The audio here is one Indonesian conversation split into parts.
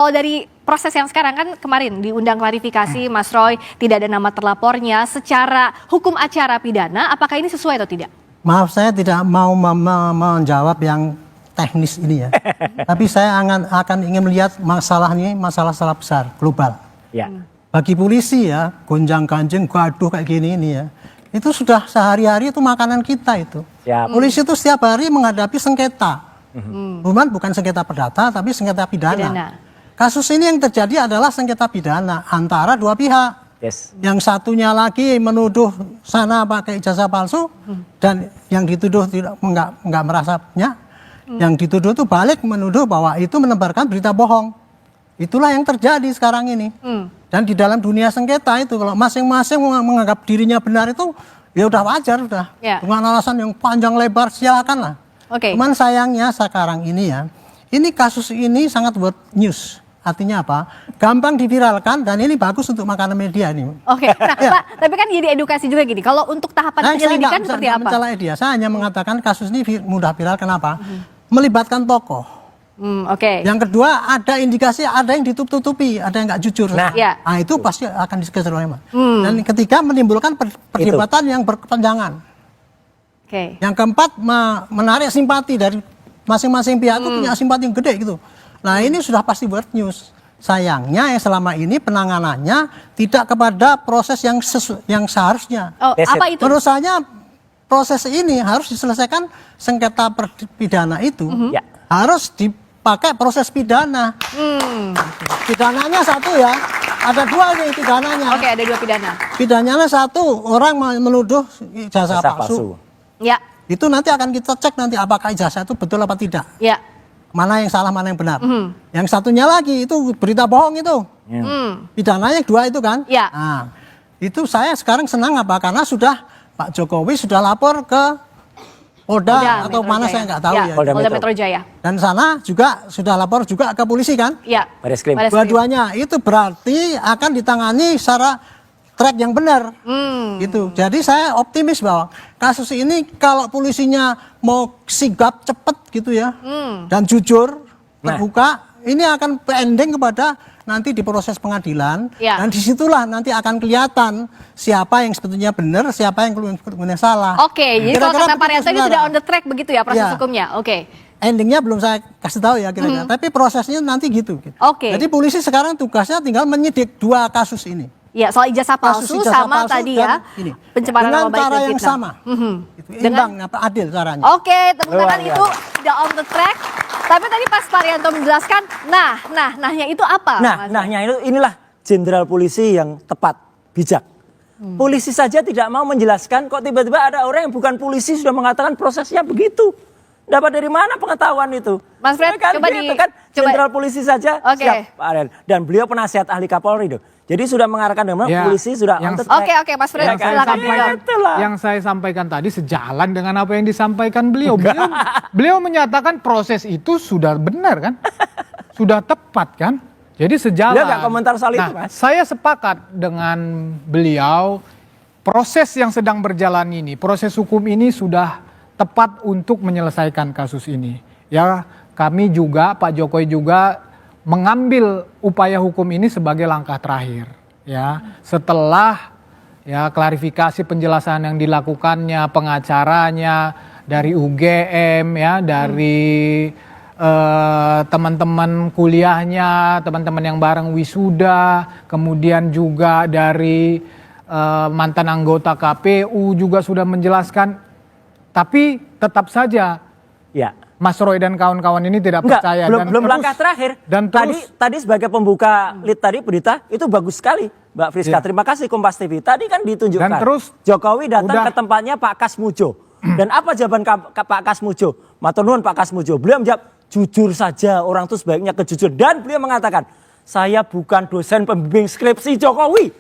Kalau dari proses yang sekarang kan kemarin diundang klarifikasi Mas Roy, tidak ada nama terlapornya, secara hukum acara pidana apakah ini sesuai atau tidak? Maaf, saya tidak mau menjawab yang teknis ini ya. Tapi saya akan ingin melihat masalah ini, masalah besar, global. Ya. Bagi polisi ya, gonjang-ganjing, gaduh kayak gini ini ya. Itu sudah sehari-hari itu makanan kita itu. Siap. Polisi itu setiap hari menghadapi sengketa. Bukan sengketa perdata, tapi sengketa pidana. Kasus ini yang terjadi adalah sengketa pidana antara dua pihak. Yes. Yang satunya lagi menuduh sana pakai ijazah palsu dan yang dituduh enggak merasanya. Yang dituduh itu balik menuduh bahwa itu menebarkan berita bohong. Itulah yang terjadi sekarang ini. Dan di dalam dunia sengketa itu kalau masing-masing menganggap dirinya benar itu ya udah wajar udah. Ya. Dengan alasan yang panjang lebar silakan lah. Oke. Cuman sayangnya sekarang ini ya, ini kasus ini sangat world news. Artinya apa? Gampang diviralkan dan ini bagus untuk makanan media ini. Oke, nah Pak, tapi kan jadi edukasi juga gini. Kalau untuk tahapan penyelidikan seperti apa? Mencela dia. Saya hanya mengatakan kasus ini mudah viral. Kenapa? Melibatkan tokoh. Oke. Yang kedua ada indikasi ada yang ditutup-tutupi, ada yang nggak jujur. Nah, nah itu pasti akan dikejar oleh Dan ketiga menimbulkan perdebatan yang berkepanjangan. Oke. Yang keempat menarik simpati dari masing-masing pihak itu punya simpati yang gede gitu. Nah ini sudah pasti world news. Sayangnya selama ini penanganannya tidak kepada proses yang seharusnya. Oh, apa itu? Menurut saya proses ini harus diselesaikan sengketa pidana itu harus dipakai proses pidana. Pidananya satu ya, ada dua nih pidananya. Oke, ada dua pidana. Pidananya satu, orang menuduh ijazah palsu. Ya. Itu nanti akan kita cek nanti apakah ijazah itu betul apa tidak. Ya. Mana yang salah, mana yang benar. Yang satunya lagi itu berita bohong itu. Pidananya dua itu kan. Ya. Nah, itu saya sekarang senang apa? Karena sudah Pak Jokowi sudah lapor ke Polda atau Metro mana Jaya. saya nggak tahu ya. Polda Metro Jaya. Dan sana juga sudah lapor juga ke polisi kan. Ya. Bareskrim. Dua-duanya itu berarti akan ditangani secara track yang benar. Gitu. Jadi saya optimis bahwa kasus ini kalau polisinya mau sigap cepet gitu ya dan jujur terbuka, ini akan pending kepada nanti di proses pengadilan dan disitulah nanti akan kelihatan siapa yang sebetulnya benar, siapa yang kemudian salah. Oke, jadi kalau kata Pak Rianto ini sudah on the track begitu ya proses hukumnya. Oke. Endingnya belum saya kasih tahu ya kira-kira, tapi prosesnya nanti gitu. Oke. Jadi polisi sekarang tugasnya tinggal menyidik dua kasus ini. Ya, soal ijazah palsu sama tadi ya, pencemaran nama baik dengan cara dan yang fitnah. sama. Gitu, imbang, adil caranya. Oke, tepuk tangan itu sudah on the track. Tapi tadi pas Pak Rianto menjelaskan, nahnya itu apa? Nahnya inilah jenderal polisi yang tepat, bijak. Polisi saja tidak mau menjelaskan, kok tiba-tiba ada orang yang bukan polisi sudah mengatakan prosesnya begitu. Dapat dari mana pengetahuan itu? Mas Fred, kan coba gitu, kan jenderal polisi saja siap, Pak Aryan. Dan beliau penasihat ahli Kapolri itu. Jadi sudah mengarahkan dengan polisi sudah on the track. Oke, Mas Fred, silakan. Yang saya sampaikan tadi sejalan dengan apa yang disampaikan beliau. Beliau menyatakan proses itu sudah benar kan? Sudah tepat kan? Jadi sejalan. Beliau nggak komentar soal itu, Mas. Saya sepakat dengan beliau, proses yang sedang berjalan ini, proses hukum ini sudah tepat untuk menyelesaikan kasus ini. Ya, kami juga, Pak Jokowi juga mengambil upaya hukum ini sebagai langkah terakhir. Ya, setelah ya klarifikasi penjelasan yang dilakukannya, pengacaranya dari UGM, ya, dari teman-teman kuliahnya, teman-teman yang bareng wisuda, kemudian juga dari mantan anggota KPU juga sudah menjelaskan. Tapi tetap saja ya, Mas Roy dan kawan-kawan ini tidak percaya. Belum langkah terakhir. Dan tadi sebagai pembuka lead tadi berita itu bagus sekali, Mbak Friska. Terima kasih Kompas TV. Tadi kan ditunjukkan. Dan terus Jokowi datang ke tempatnya Pak Kasmujo. Dan apa jawaban Pak Kasmujo? Matur nuwun Pak Kasmujo. Beliau menjawab, jujur saja, orang itu sebaiknya kejujur. Dan beliau mengatakan, saya bukan dosen pembimbing skripsi Jokowi.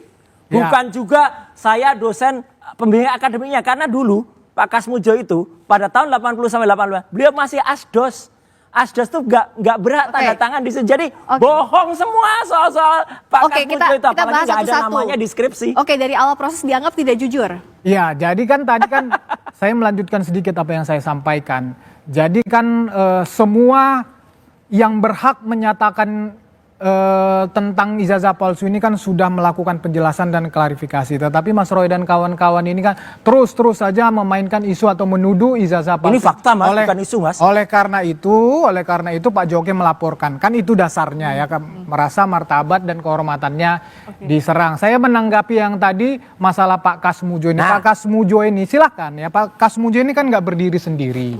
Bukan juga saya dosen pembimbing akademiknya. Karena dulu Pak Kasmujo itu pada tahun 80 sampai 85 beliau masih asdos. Asdos tuh nggak berhak tanda tangan di situ. Jadi bohong semua soal Pak Kasmujo itu, apalagi nggak ada namanya di skripsi. Oke, dari awal proses dianggap tidak jujur. Ya, jadi kan tadi kan saya melanjutkan sedikit apa yang saya sampaikan. Jadi kan semua yang berhak menyatakan tentang ijazah palsu ini kan sudah melakukan penjelasan dan klarifikasi. Tetapi Mas Roy dan kawan-kawan ini kan terus saja memainkan isu atau menuduh ijazah palsu. Ini fakta Mas, bukan isu Mas. Oleh karena itu Pak Jokowi melaporkan. Kan itu dasarnya ya, merasa martabat dan kehormatannya diserang. Saya menanggapi yang tadi masalah Pak Kasmujo ini. Pak Kasmujo ini silahkan ya, Pak Kasmujo ini kan nggak berdiri sendiri.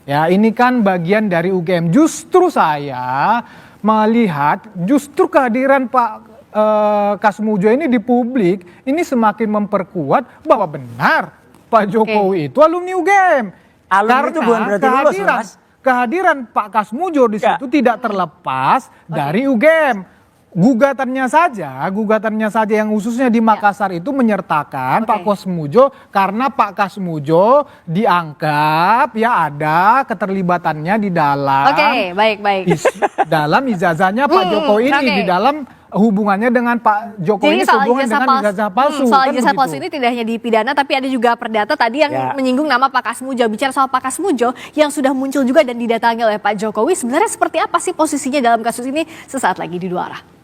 Ya, ini kan bagian dari UGM. Justru saya melihat justru kehadiran Pak Kasmujo ini di publik ini semakin memperkuat bahwa benar Pak Jokowi itu alumni UGM. Alumni itu bukan berarti lulus, Mas. Kehadiran Pak Kasmujo di situ tidak terlepas dari UGM. Gugatannya saja yang khususnya di Makassar itu menyertakan Pak Kasmujo karena Pak Kasmujo dianggap ya ada keterlibatannya di dalam baik. dalam ijazahnya Pak Jokowi ini, di dalam hubungannya dengan Pak Jokowi ini hubungan dengan ijazah palsu. Soal kan ijazah begitu. palsu ini tidak hanya di pidana tapi ada juga perdata tadi yang menyinggung nama Pak Kasmujo. Bicara soal Pak Kasmujo yang sudah muncul juga dan didatangi oleh Pak Jokowi, sebenarnya seperti apa sih posisinya dalam kasus ini? Sesaat lagi di Dua Arah.